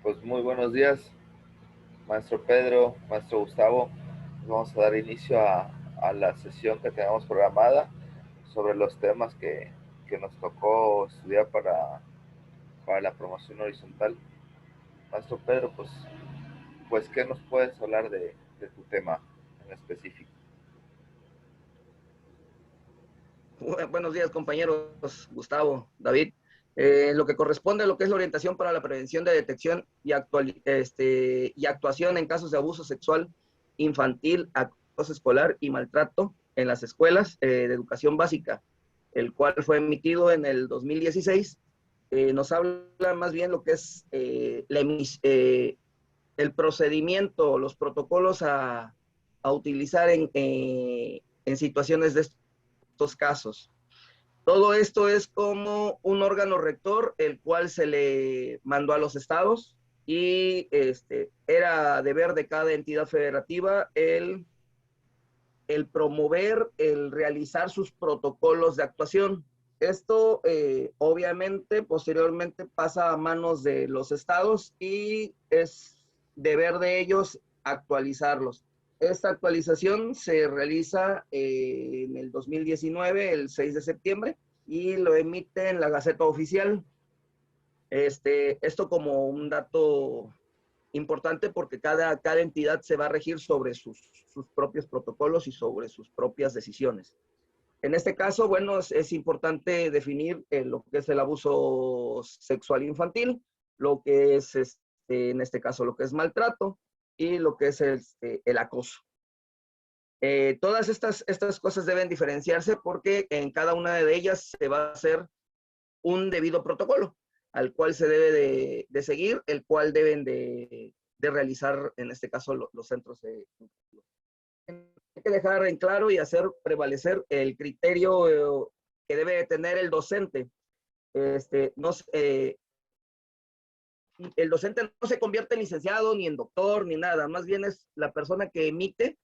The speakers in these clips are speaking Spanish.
Pues muy buenos días, maestro Pedro, maestro Gustavo. Vamos a dar inicio a la sesión que tenemos programada sobre los temas que nos tocó estudiar para la promoción horizontal. Maestro Pedro, pues ¿qué nos puedes hablar de tu tema en específico? Buenos días, compañeros Gustavo, David. Lo que corresponde a lo que es la orientación para la prevención de detección y actuación en casos de abuso sexual infantil, acoso escolar y maltrato en las escuelas de educación básica, el cual fue emitido en el 2016, nos habla más bien lo que es el procedimiento, los protocolos a utilizar en situaciones de estos casos. Todo esto es como un órgano rector, el cual se le mandó a los estados y era deber de cada entidad federativa el promover, el realizar sus protocolos de actuación. Esto obviamente posteriormente pasa a manos de los estados y es deber de ellos actualizarlos. Esta actualización se realiza en el 2019, el 6 de septiembre, y lo emite en la Gaceta Oficial. Esto como un dato importante porque cada entidad se va a regir sobre sus propios protocolos y sobre sus propias decisiones. En este caso, bueno, es importante definir lo que es el abuso sexual infantil, lo que es, en este caso, lo que es maltrato y lo que es el acoso. Todas estas cosas deben diferenciarse porque en cada una de ellas se va a hacer un debido protocolo al cual se debe de seguir, el cual deben de realizar, en este caso, los centros educativos. Hay que dejar en claro y hacer prevalecer el criterio que debe tener el docente. El docente no se convierte en licenciado, ni en doctor, ni nada. Más bien es la persona que emite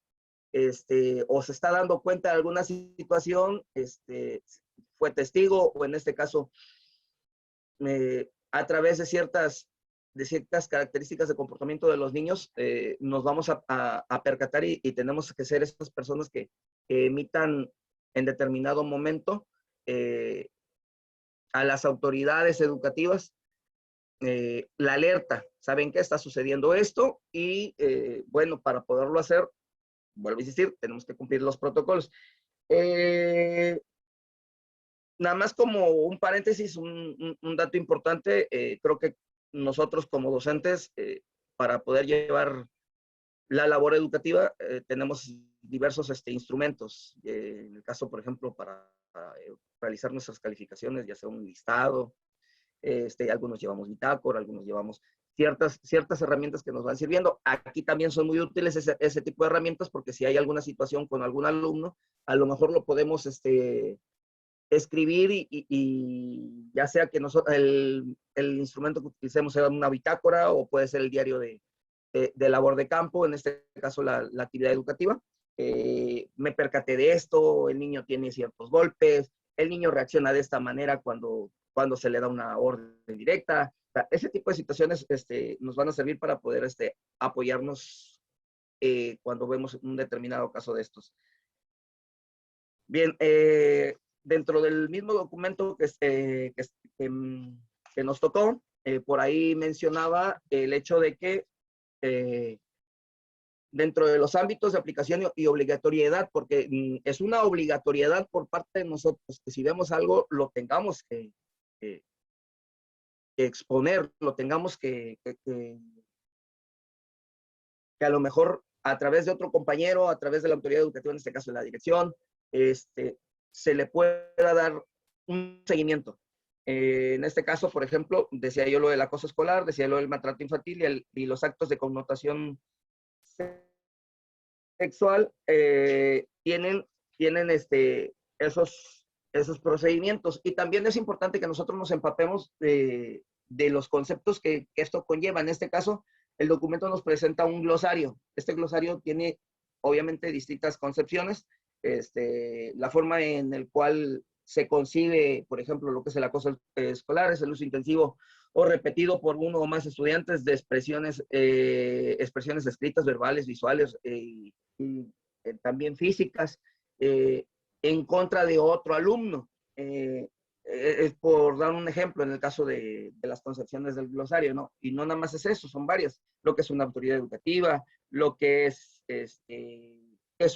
o se está dando cuenta de alguna situación, fue testigo o en este caso a través de ciertas características de comportamiento de los niños, nos vamos a percatar y tenemos que ser esas personas que emitan en determinado momento a las autoridades educativas la alerta. ¿Saben qué está sucediendo esto? Y bueno, para poderlo hacer, vuelvo a insistir, tenemos que cumplir los protocolos. Nada más como un paréntesis, un dato importante, creo que nosotros como docentes, para poder llevar la labor educativa, tenemos diversos instrumentos. En el caso, por ejemplo, para realizar nuestras calificaciones, ya sea un listado, algunos llevamos bitácora, algunos llevamos ciertas herramientas que nos van sirviendo. Aquí también son muy útiles ese tipo de herramientas porque si hay alguna situación con algún alumno, a lo mejor lo podemos escribir y ya sea que el instrumento que utilicemos sea una bitácora o puede ser el diario de labor de campo, en este caso la actividad educativa. Me percaté de esto, el niño tiene ciertos golpes, el niño reacciona de esta manera cuando se le da una orden directa. O sea, ese tipo de situaciones nos van a servir para poder apoyarnos cuando vemos un determinado caso de estos. Bien, dentro del mismo documento que nos tocó, por ahí mencionaba el hecho de que dentro de los ámbitos de aplicación y obligatoriedad, porque es una obligatoriedad por parte de nosotros, que si vemos algo, lo tengamos que exponer, lo tengamos que a lo mejor a través de otro compañero, a través de la autoridad educativa, en este caso de la dirección, se le pueda dar un seguimiento. En este caso, por ejemplo, decía yo lo del acoso escolar, decía lo del maltrato infantil y los actos de connotación sexual tienen esos procedimientos. Y también es importante que nosotros nos empapemos de los conceptos que esto conlleva. En este caso, el documento nos presenta un glosario. Este glosario tiene, obviamente, distintas concepciones. La forma en la cual se concibe, por ejemplo, lo que es el acoso escolar, es el uso intensivo o repetido por uno o más estudiantes de expresiones escritas, verbales, visuales y también físicas en contra de otro alumno. Es por dar un ejemplo en el caso de las concepciones del glosario, ¿no? Y no nada más es eso, son varias. Lo que es una autoridad educativa, lo que es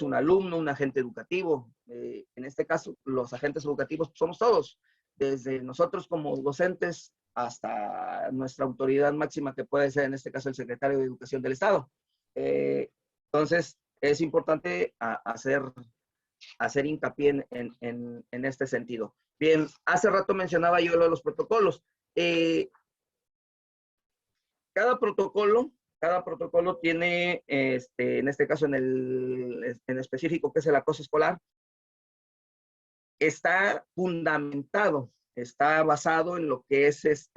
un alumno, un agente educativo. En este caso, los agentes educativos somos todos, desde nosotros como docentes hasta nuestra autoridad máxima, que puede ser en este caso el secretario de Educación del Estado. Entonces, es importante hacer hincapié en este sentido. Bien, hace rato mencionaba yo lo de los protocolos. Cada protocolo tiene, en este caso en específico, que es el acoso escolar, está fundamentado, está basado en lo que es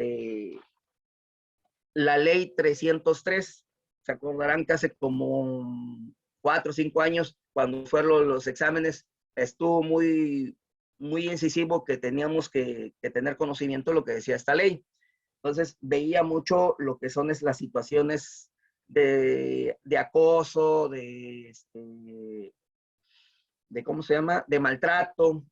la ley 303. Se acordarán que hace como 4 o 5 años, cuando fueron los exámenes, estuvo muy, muy incisivo que teníamos que tener conocimiento de lo que decía esta ley. Entonces, veía mucho lo que son las situaciones de acoso, ¿cómo se llama? De maltrato,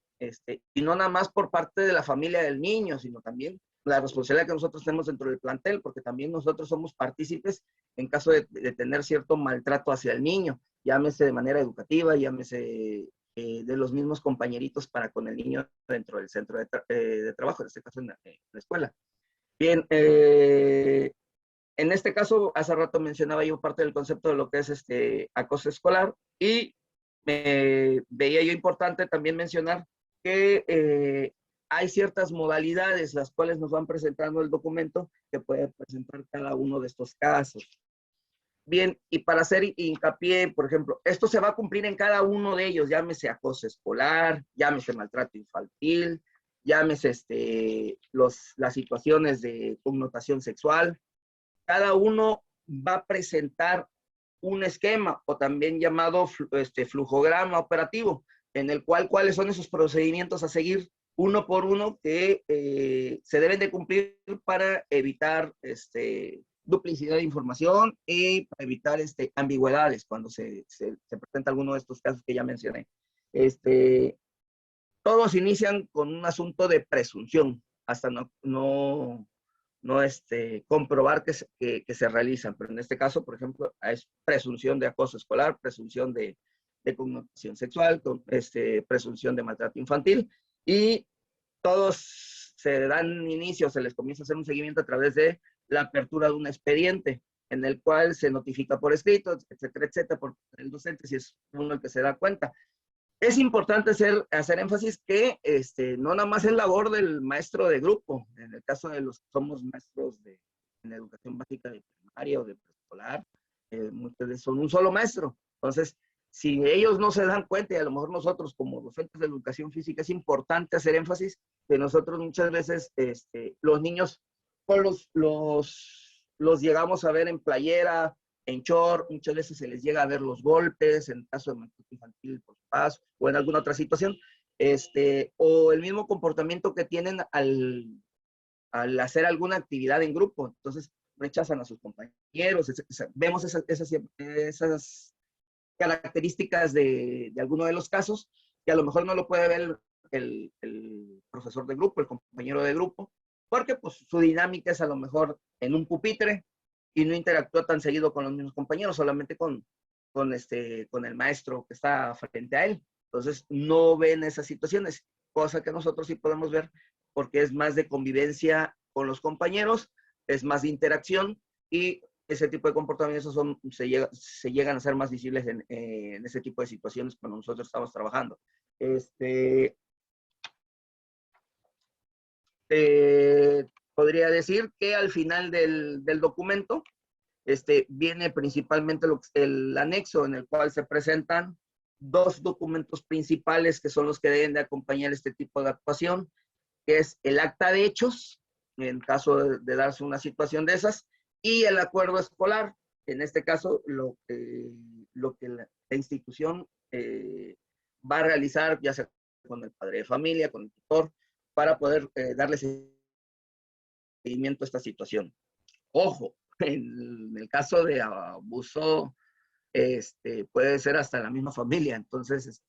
y no nada más por parte de la familia del niño, sino también la responsabilidad que nosotros tenemos dentro del plantel, porque también nosotros somos partícipes en caso de tener cierto maltrato hacia el niño, llámese de manera educativa, llámese de los mismos compañeritos para con el niño dentro del centro de trabajo, en este caso en la escuela. Bien, en este caso, hace rato mencionaba yo parte del concepto de lo que es acoso escolar y veía yo importante también mencionar que hay ciertas modalidades las cuales nos van presentando el documento que puede presentar cada uno de estos casos. Bien, y para hacer hincapié, por ejemplo, esto se va a cumplir en cada uno de ellos, llámese acoso escolar, llámese maltrato infantil, llámese las situaciones de connotación sexual. Cada uno va a presentar un esquema o también llamado flujograma operativo, en el cual cuáles son esos procedimientos a seguir uno por uno que se deben de cumplir para evitar duplicidad de información y para evitar ambigüedades cuando se presenta alguno de estos casos que ya mencioné. Todos inician con un asunto de presunción, hasta no comprobar que se realizan. Pero en este caso, por ejemplo, es presunción de acoso escolar, presunción de connotación sexual, presunción de maltrato infantil, y todos se dan inicio, se les comienza a hacer un seguimiento a través de la apertura de un expediente en el cual se notifica por escrito, etcétera, etcétera, por el docente, si es uno el que se da cuenta. Es importante hacer énfasis que no nada más es labor del maestro de grupo, en el caso de los que somos maestros en educación básica de primaria o de preescolar, muchos de son un solo maestro. Entonces, si ellos no se dan cuenta, y a lo mejor nosotros como docentes de educación física, es importante hacer énfasis que nosotros muchas veces los niños los llegamos a ver en playera, en short, muchas veces se les llega a ver los golpes, en el caso de maltrato infantil por paz o en alguna otra situación, o el mismo comportamiento que tienen al hacer alguna actividad en grupo. Entonces rechazan a sus compañeros, vemos esas características de alguno de los casos, que a lo mejor no lo puede ver el profesor de grupo, el compañero de grupo, porque pues su dinámica es a lo mejor en un pupitre, y no interactúa tan seguido con los mismos compañeros, solamente con el maestro que está frente a él. Entonces, no ven esas situaciones, cosa que nosotros sí podemos ver porque es más de convivencia con los compañeros, es más de interacción y ese tipo de comportamientos se llegan a ser más visibles en ese tipo de situaciones cuando nosotros estamos trabajando. Podría decir que al final del documento viene principalmente el anexo en el cual se presentan 2 documentos principales que son los que deben de acompañar este tipo de actuación, que es el acta de hechos, en caso de darse una situación de esas, y el acuerdo escolar, en este caso lo que la institución va a realizar, ya sea con el padre de familia, con el tutor, para poder darle seguimiento a esta situación. Ojo, en el caso de abuso, puede ser hasta la misma familia, entonces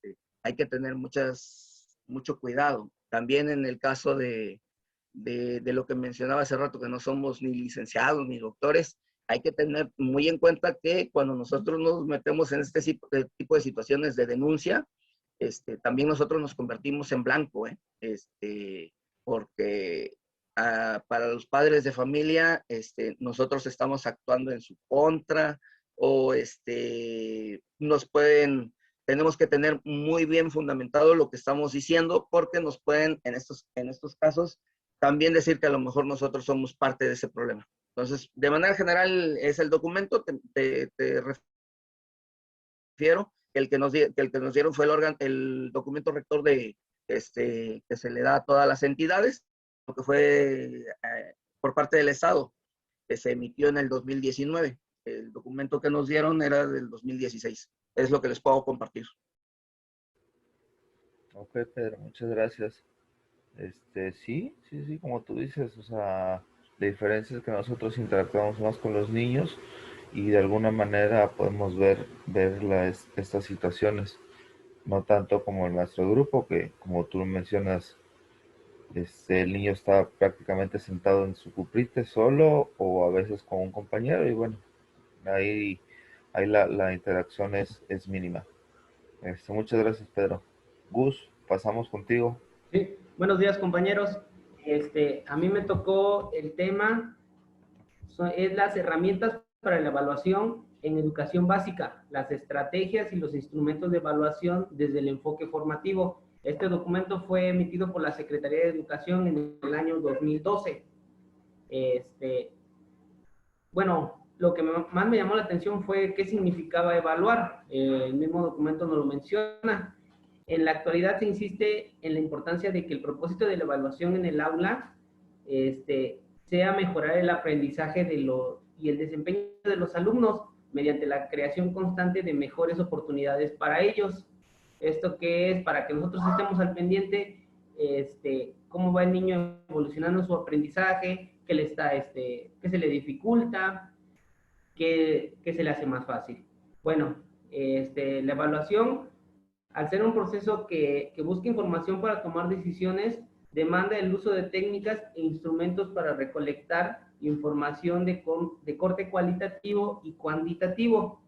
hay que tener mucho cuidado. También en el caso de lo que mencionaba hace rato, que no somos ni licenciados ni doctores, hay que tener muy en cuenta que cuando nosotros nos metemos en este tipo de situaciones de denuncia, también nosotros nos convertimos en blanco, porque para los padres de familia, nosotros estamos actuando en su contra o tenemos que tener muy bien fundamentado lo que estamos diciendo porque nos pueden, en estos casos, también decir que a lo mejor nosotros somos parte de ese problema. Entonces, de manera general, es el documento, te refiero, el que nos dieron fue el documento rector que se le da a todas las entidades, lo que fue por parte del Estado, que se emitió en el 2019. El documento que nos dieron era del 2016. Es lo que les puedo compartir. Ok, Pedro, muchas gracias. Sí, como tú dices, o sea, la diferencia es que nosotros interactuamos más con los niños y de alguna manera podemos ver estas situaciones, no tanto como en nuestro grupo, que como tú mencionas, el niño está prácticamente sentado en su pupitre solo o a veces con un compañero y bueno, ahí, ahí la interacción es mínima. Muchas gracias, Pedro. Gus, pasamos contigo. Sí, buenos días, compañeros. A mí me tocó el tema, es las herramientas para la evaluación en educación básica, las estrategias y los instrumentos de evaluación desde el enfoque formativo. Este documento fue emitido por la Secretaría de Educación en el año 2012. Bueno, lo que más me llamó la atención fue qué significaba evaluar. El mismo documento nos lo menciona. En la actualidad se insiste en la importancia de que el propósito de la evaluación en el aula sea mejorar el aprendizaje y el desempeño de los alumnos mediante la creación constante de mejores oportunidades para ellos. ¿Esto qué es? Para que nosotros estemos al pendiente, cómo va el niño evolucionando su aprendizaje, qué se le dificulta, qué se le hace más fácil. Bueno, la evaluación, al ser un proceso que busca información para tomar decisiones, demanda el uso de técnicas e instrumentos para recolectar información de corte cualitativo y cuantitativo,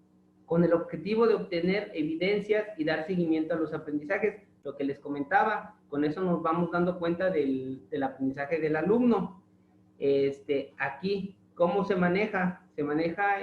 con el objetivo de obtener evidencias y dar seguimiento a los aprendizajes. Lo que les comentaba, con eso nos vamos dando cuenta del aprendizaje del alumno. Aquí, ¿cómo se maneja? Se maneja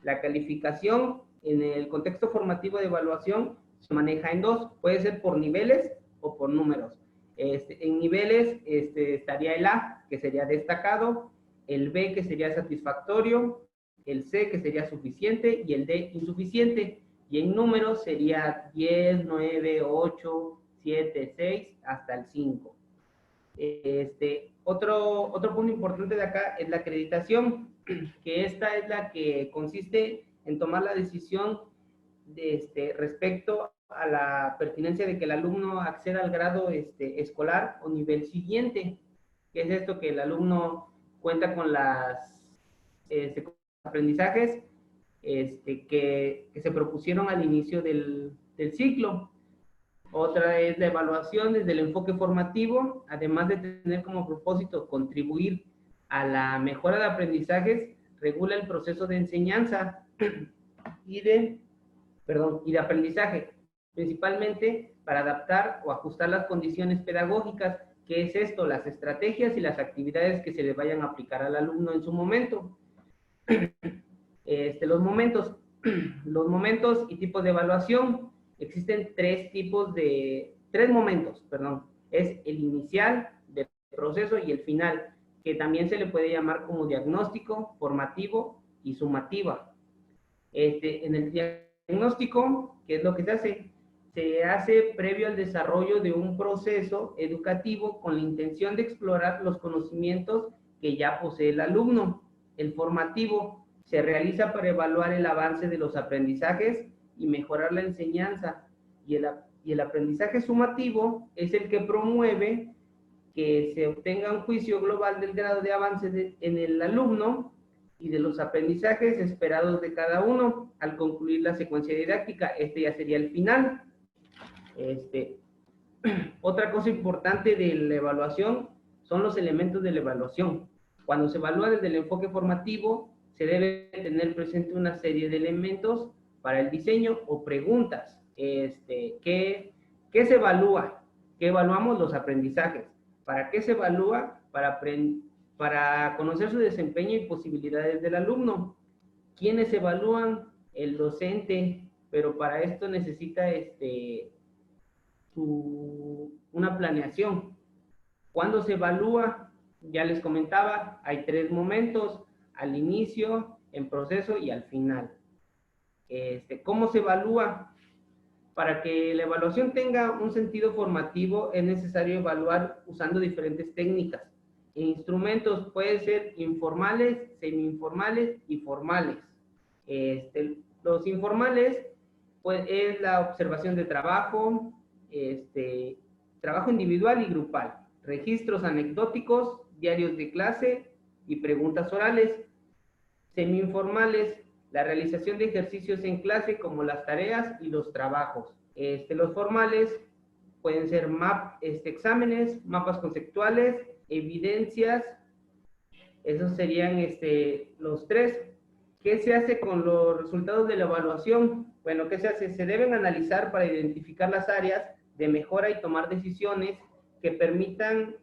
la calificación en el contexto formativo de evaluación, se maneja en dos, puede ser por niveles o por números. En niveles estaría el A, que sería destacado, el B, que sería satisfactorio, el C, que sería suficiente, y el D, insuficiente. Y en números sería 10, 9, 8, 7, 6, hasta el 5. Otro punto importante de acá es la acreditación, que esta es la que consiste en tomar la decisión respecto a la pertinencia de que el alumno acceda al grado escolar o nivel siguiente, que es esto, que el alumno cuenta con los aprendizajes que se propusieron al inicio del ciclo. Otra es la evaluación desde el enfoque formativo, además de tener como propósito contribuir a la mejora de aprendizajes, regula el proceso de enseñanza y de aprendizaje, principalmente para adaptar o ajustar las condiciones pedagógicas, que es esto, las estrategias y las actividades que se le vayan a aplicar al alumno en su momento. Los momentos y tipos de evaluación. Existen tres momentos, perdón. Es el inicial del proceso y el final, que también se le puede llamar como diagnóstico, formativo y sumativa. En el diagnóstico, ¿qué es lo que se hace? Se hace previo al desarrollo de un proceso educativo con la intención de explorar los conocimientos que ya posee el alumno. El formativo se realiza para evaluar el avance de los aprendizajes y mejorar la enseñanza. Y el aprendizaje sumativo es el que promueve que se obtenga un juicio global del grado de avance en el alumno y de los aprendizajes esperados de cada uno al concluir la secuencia didáctica. Este ya sería el final. Otra cosa importante de la evaluación son los elementos de la evaluación. Cuando se evalúa desde el enfoque formativo, se debe tener presente una serie de elementos para el diseño o preguntas. ¿Qué se evalúa? ¿Qué evaluamos? Los aprendizajes. ¿Para qué se evalúa? Para conocer su desempeño y posibilidades del alumno. ¿Quiénes evalúan? El docente, pero para esto necesita una planeación. ¿Cuándo se evalúa? Ya les comentaba, hay 3 momentos: al inicio, en proceso y al final. ¿Cómo se evalúa? Para que la evaluación tenga un sentido formativo, es necesario evaluar usando diferentes técnicas e instrumentos. Pueden ser informales, semi-informales y formales. Los informales, pues, es la observación de trabajo, trabajo individual y grupal, registros anecdóticos, diarios de clase y preguntas orales. Semi-informales, la realización de ejercicios en clase como las tareas y los trabajos. Los formales pueden ser exámenes, mapas conceptuales, evidencias. Esos serían los 3. ¿Qué se hace con los resultados de la evaluación? Bueno, ¿qué se hace? Se deben analizar para identificar las áreas de mejora y tomar decisiones que permitan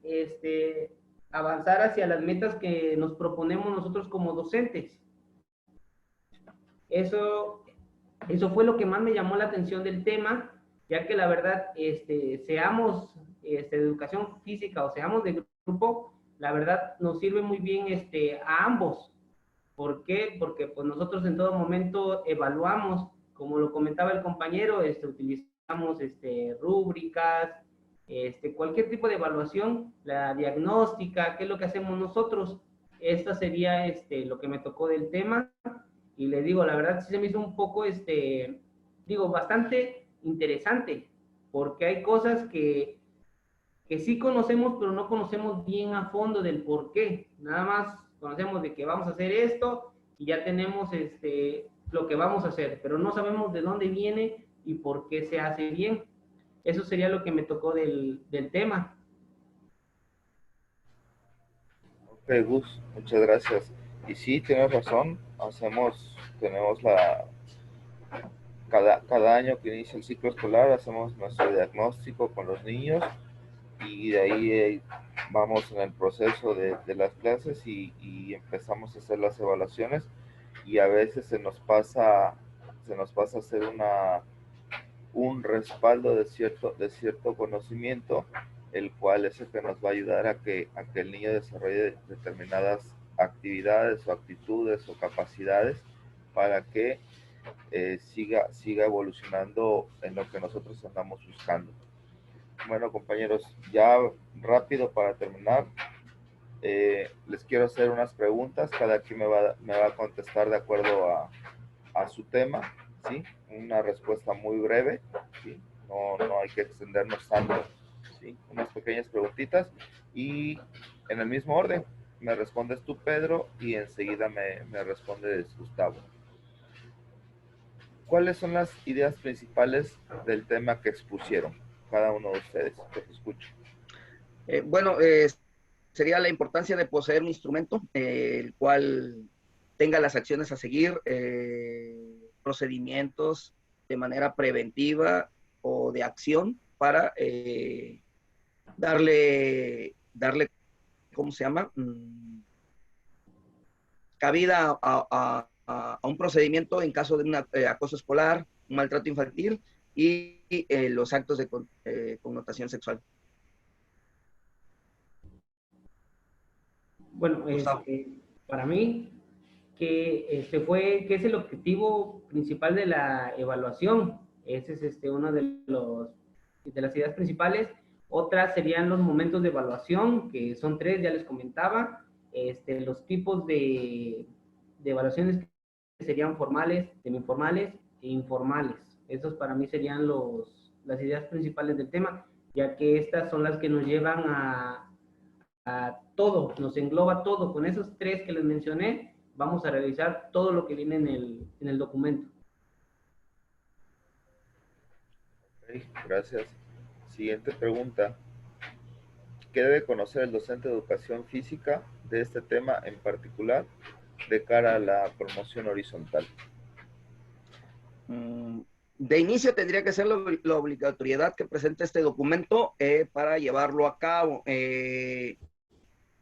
avanzar hacia las metas que nos proponemos nosotros como docentes. Eso fue lo que más me llamó la atención del tema, ya que la verdad, seamos de educación física o seamos de grupo, la verdad nos sirve muy bien a ambos. ¿Por qué? Porque pues nosotros en todo momento evaluamos, como lo comentaba el compañero, utilizamos rúbricas, cualquier tipo de evaluación, la diagnóstica, ¿qué es lo que hacemos nosotros? Esta sería lo que me tocó del tema. Y le digo, la verdad sí se me hizo un poco, bastante interesante, porque hay cosas que sí conocemos, pero no conocemos bien a fondo del por qué. Nada más conocemos de que vamos a hacer esto y ya tenemos lo que vamos a hacer, pero no sabemos de dónde viene y por qué se hace bien. Eso sería lo que me tocó del tema. Ok, Gus, muchas gracias. Y sí, tienes razón, tenemos cada año que inicia el ciclo escolar, hacemos nuestro diagnóstico con los niños y de ahí vamos en el proceso de las clases y empezamos a hacer las evaluaciones y a veces se nos pasa a hacer un respaldo de cierto conocimiento, el cual es el que nos va a ayudar a que el niño desarrolle determinadas actividades o actitudes o capacidades para que siga evolucionando en lo que nosotros andamos buscando. Bueno, compañeros, ya rápido para terminar, les quiero hacer unas preguntas, cada quien me va a contestar de acuerdo a su tema, ¿sí? Una respuesta muy breve, ¿sí? No hay que extendernos tanto, ¿sí? Unas pequeñas preguntitas y en el mismo orden, me respondes tú, Pedro, y enseguida me respondes Gustavo. ¿Cuáles son las ideas principales del tema que expusieron cada uno de ustedes? Los escucho. Sería la importancia de poseer un instrumento, el cual tenga las acciones a seguir, procedimientos de manera preventiva o de acción para darle, ¿cómo se llama? Cabida a un procedimiento en caso de un acoso escolar, un maltrato infantil y los actos de connotación sexual. Bueno, para mí, ¿qué es el objetivo principal de la evaluación? Ese es uno de las ideas principales. Otras serían los momentos de evaluación, que son 3, ya les comentaba. Los tipos de evaluaciones que serían formales, semi-informales e informales. Esos para mí serían las ideas principales del tema, ya que estas son las que nos llevan a todo, nos engloba todo. Con esos tres que les mencioné, vamos a revisar todo lo que viene en el documento. Ok, gracias. Siguiente pregunta. ¿Qué debe conocer el docente de educación física de este tema en particular de cara a la promoción horizontal? De inicio tendría que ser la obligatoriedad que presente este documento para llevarlo a cabo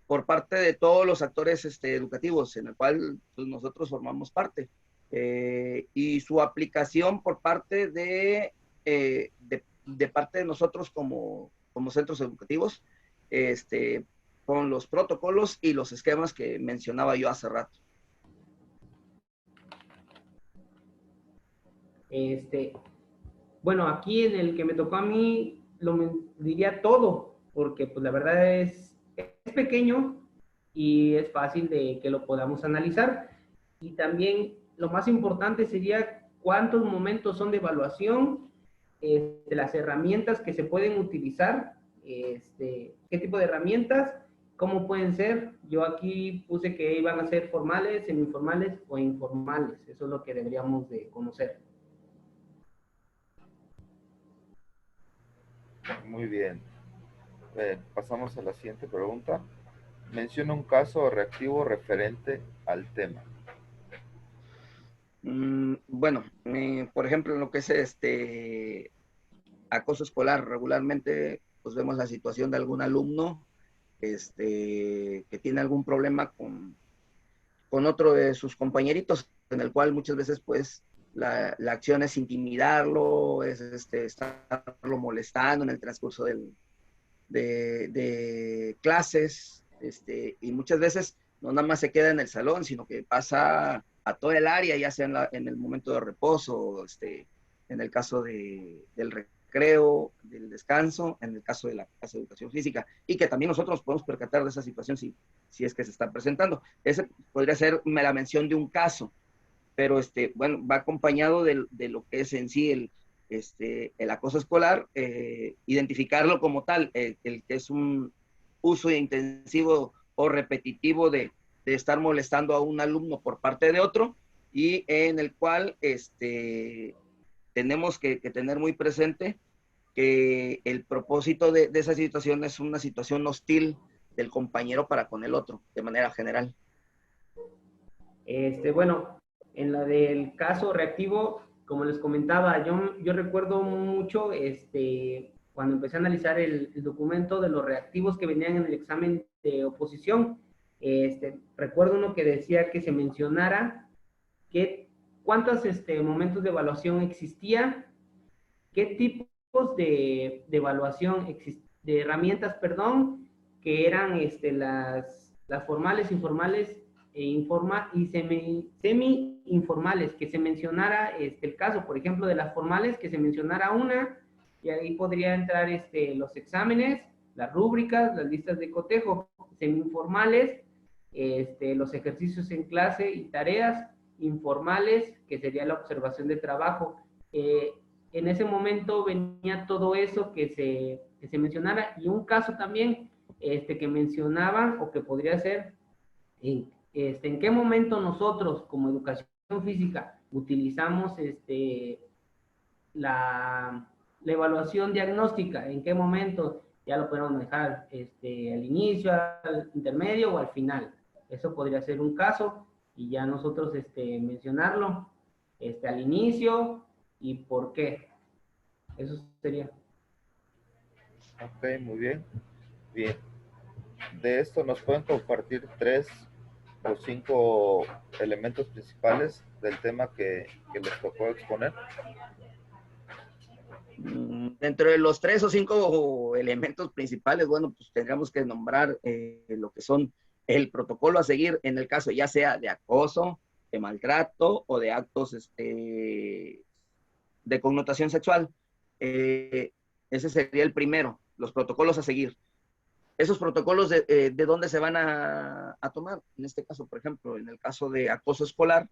por parte de todos los actores educativos, en el cual pues, nosotros formamos parte. Y su aplicación por parte de parte de nosotros como centros educativos, con los protocolos y los esquemas que mencionaba yo hace rato. Bueno, aquí en el que me tocó a mí, diría todo, porque pues la verdad es pequeño y es fácil de que lo podamos analizar. Y también lo más importante sería cuántos momentos son de evaluación, las herramientas que se pueden utilizar, qué tipo de herramientas, cómo pueden ser. Yo aquí puse que iban a ser formales, semiformales o informales. Eso es lo que deberíamos de conocer. Muy bien. Pasamos a la siguiente pregunta. Menciona un caso reactivo referente al tema. Bueno, por ejemplo, en lo que es acoso escolar, regularmente pues vemos la situación de algún alumno que tiene algún problema con otro de sus compañeritos, en el cual muchas veces pues la acción es intimidarlo, es estarlo molestando en el transcurso de clases, y muchas veces no nada más se queda en el salón, sino que pasa a todo el área, ya sea en el momento de reposo, en el caso del recreo, del descanso, en el caso de la clase de educación física, y que también nosotros nos podemos percatar de esa situación si es que se está presentando. Ese podría ser la mención de un caso, pero bueno, va acompañado de lo que es en sí el acoso escolar, identificarlo como tal, el que es un uso intensivo o repetitivo de estar molestando a un alumno por parte de otro, y en el cual tenemos que tener muy presente que el propósito de esa situación es una situación hostil del compañero para con el otro, de manera general. Bueno, en la del caso reactivo, como les comentaba, yo recuerdo mucho cuando empecé a analizar el documento de los reactivos que venían en el examen de oposición. Recuerdo uno que decía que se mencionara cuántos momentos de evaluación existía, qué tipos de evaluación, de herramientas, perdón, que eran las formales, informales y semi-informales, que se mencionara el caso, por ejemplo, de las formales, que se mencionara una, y ahí podría entrar los exámenes, las rúbricas, las listas de cotejo. Semi-informales, los ejercicios en clase y tareas. Informales, que sería la observación de trabajo. En ese momento venía todo eso que se mencionara, y un caso también que mencionaba o que podría ser en qué momento nosotros como educación física utilizamos la evaluación diagnóstica, en qué momento ya lo podemos manejar al inicio, al intermedio o al final. Eso podría ser un caso, y ya nosotros mencionarlo al inicio y por qué. Eso sería. Ok, muy bien. Bien. De esto nos pueden compartir 3 o 5 elementos principales del tema que les tocó exponer. Dentro de los 3 o 5 elementos principales, bueno, pues tendríamos que nombrar lo que son el protocolo a seguir en el caso ya sea de acoso, de maltrato o de actos de connotación sexual. Ese sería el primero, los protocolos a seguir. Esos protocolos de dónde se van a tomar. En este caso, por ejemplo, en el caso de acoso escolar,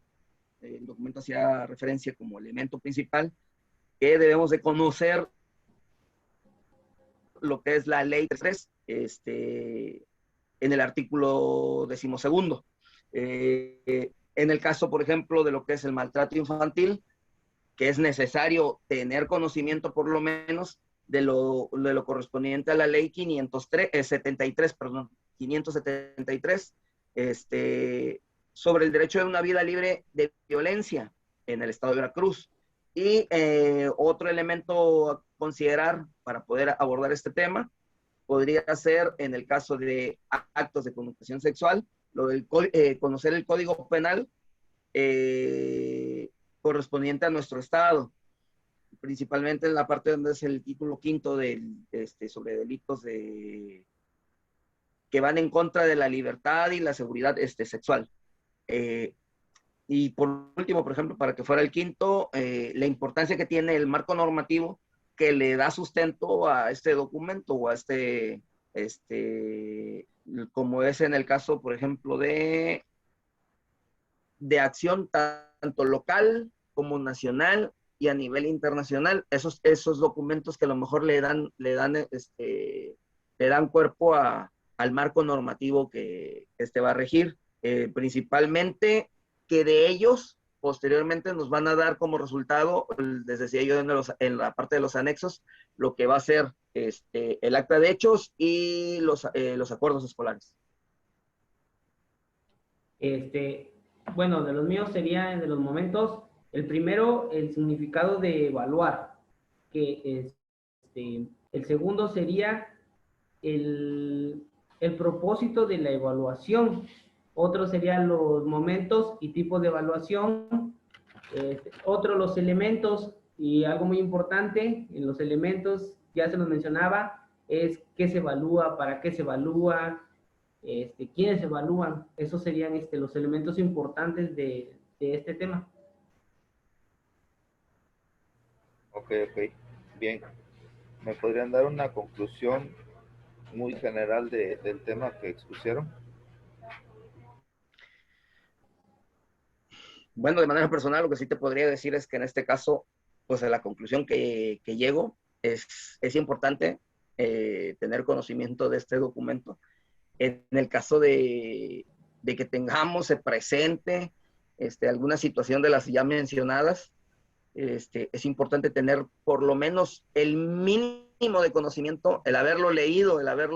el documento hacía referencia como elemento principal que debemos de conocer lo que es la ley 3, en el artículo 12º. En el caso, por ejemplo, de lo que es el maltrato infantil, que es necesario tener conocimiento por lo menos de lo correspondiente a la ley 573, perdón, 573, sobre el derecho de una vida libre de violencia en el estado de Veracruz. Y otro elemento a considerar para poder abordar este tema podría ser, en el caso de actos de connotación sexual, lo del conocer el Código Penal correspondiente a nuestro estado, principalmente en la parte donde es el título 5 sobre delitos que van en contra de la libertad y la seguridad sexual. Y por último, por ejemplo, para que fuera el quinto, la importancia que tiene el marco normativo que le da sustento a este documento o a como es en el caso, por ejemplo, de acción tanto local como nacional y a nivel internacional. Esos documentos que a lo mejor le dan cuerpo al marco normativo que va a regir, principalmente que de ellos posteriormente nos van a dar como resultado, les decía yo en la parte de los anexos, lo que va a ser el acta de hechos y los acuerdos escolares. Bueno, de los míos sería de los momentos, el primero, el significado de evaluar, que el segundo sería el propósito de la evaluación. Otro serían los momentos y tipos de evaluación. Otro, los elementos, y algo muy importante en los elementos, ya se los mencionaba, es qué se evalúa, para qué se evalúa, quiénes evalúan. Esos serían los elementos importantes de este tema. Ok, bien. ¿Me podrían dar una conclusión muy general del tema que expusieron? Bueno, de manera personal, lo que sí te podría decir es que en este caso, pues a la conclusión que llego es importante tener conocimiento de este documento. En el caso de que tengamos presente alguna situación de las ya mencionadas, es importante tener por lo menos el mínimo de conocimiento, el haberlo leído, el haber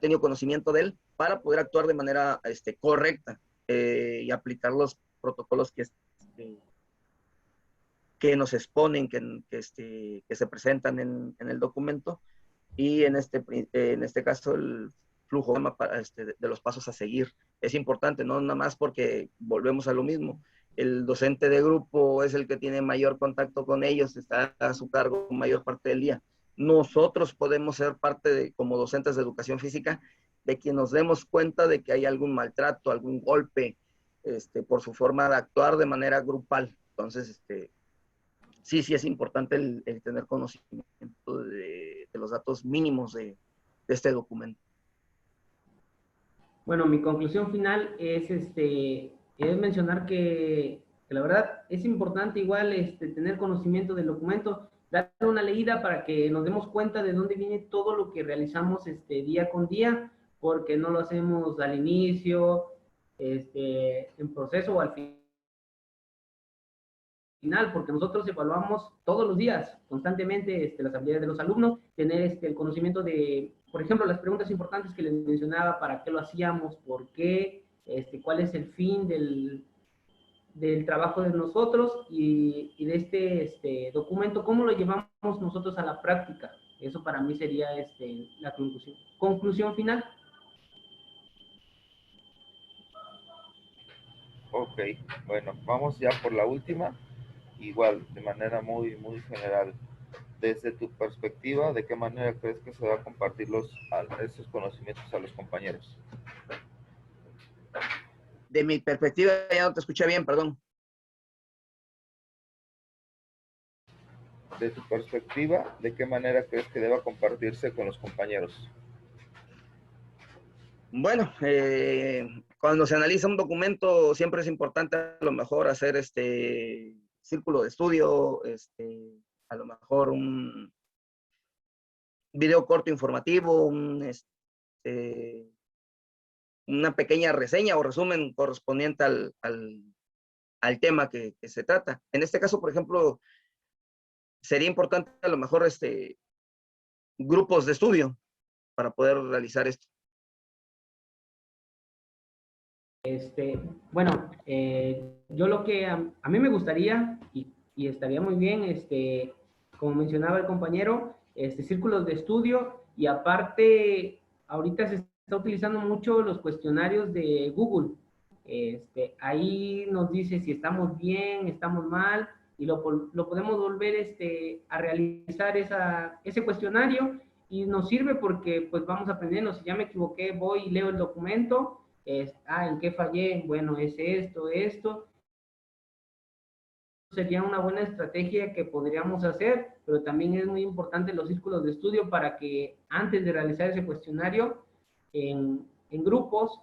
tenido conocimiento de él para poder actuar de manera correcta y aplicar los protocolos que nos exponen, que se presentan en el documento, y en este caso el flujo de los pasos a seguir. Es importante, no nada más porque volvemos a lo mismo. El docente de grupo es el que tiene mayor contacto con ellos, está a su cargo mayor parte del día. Nosotros podemos ser parte como docentes de educación física, de quien nos demos cuenta de que hay algún maltrato, algún golpe, por su forma de actuar de manera grupal. Entonces, sí es importante el tener conocimiento de los datos mínimos de este documento. Bueno, mi conclusión final es mencionar que la verdad es importante igual tener conocimiento del documento, darle una leída para que nos demos cuenta de dónde viene todo lo que realizamos día con día, porque no lo hacemos al inicio, en proceso o al final, porque nosotros evaluamos todos los días, constantemente, las habilidades de los alumnos, tener el conocimiento de, por ejemplo, las preguntas importantes que les mencionaba, para qué lo hacíamos, por qué, cuál es el fin del trabajo de nosotros y de este documento, cómo lo llevamos nosotros a la práctica. Eso para mí sería la conclusión final. Ok, bueno, vamos ya por la última. Igual, de manera muy general. Desde tu perspectiva, ¿de qué manera crees que se va a compartir estos conocimientos a los compañeros? De mi perspectiva, ya no te escuché bien, perdón. De tu perspectiva, ¿de qué manera crees que deba compartirse con los compañeros? Bueno, cuando se analiza un documento, siempre es importante a lo mejor hacer círculo de estudio, a lo mejor un video corto informativo, una pequeña reseña o resumen correspondiente al tema que se trata. En este caso, por ejemplo, sería importante a lo mejor grupos de estudio para poder realizar esto. Bueno, yo lo que a mí me gustaría y estaría muy bien, como mencionaba el compañero, círculos de estudio, y aparte, ahorita se está utilizando mucho los cuestionarios de Google. Ahí nos dice si estamos bien, estamos mal, y lo podemos volver a realizar ese cuestionario, y nos sirve porque pues vamos aprendiendo. Si ya me equivoqué, voy y leo el documento. ¿En qué fallé? Bueno, es esto. Sería una buena estrategia que podríamos hacer, pero también es muy importante los círculos de estudio para que antes de realizar ese cuestionario en grupos,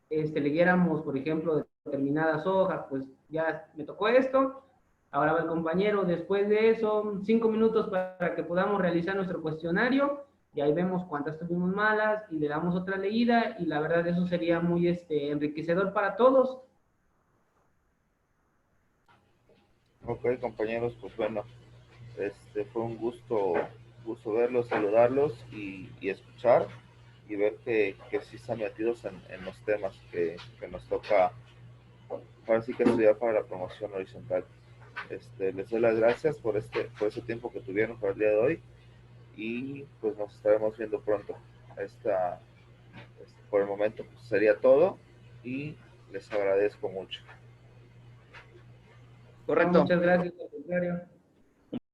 leyéramos, por ejemplo, determinadas hojas. Pues ya me tocó esto, ahora va el compañero, después de eso, 5 minutos para que podamos realizar nuestro cuestionario, y ahí vemos cuántas tuvimos malas y le damos otra leída, y la verdad eso sería muy enriquecedor para todos. Ok, compañeros, pues bueno, fue un gusto verlos, saludarlos y escuchar y ver que sí están metidos en los temas que nos toca, ahora sí que estudiar para la promoción horizontal. Les doy las gracias por ese tiempo que tuvieron para el día de hoy, y pues nos estaremos viendo pronto. Por el momento pues sería todo, y les agradezco mucho. Correcto. Muchas gracias, al contrario.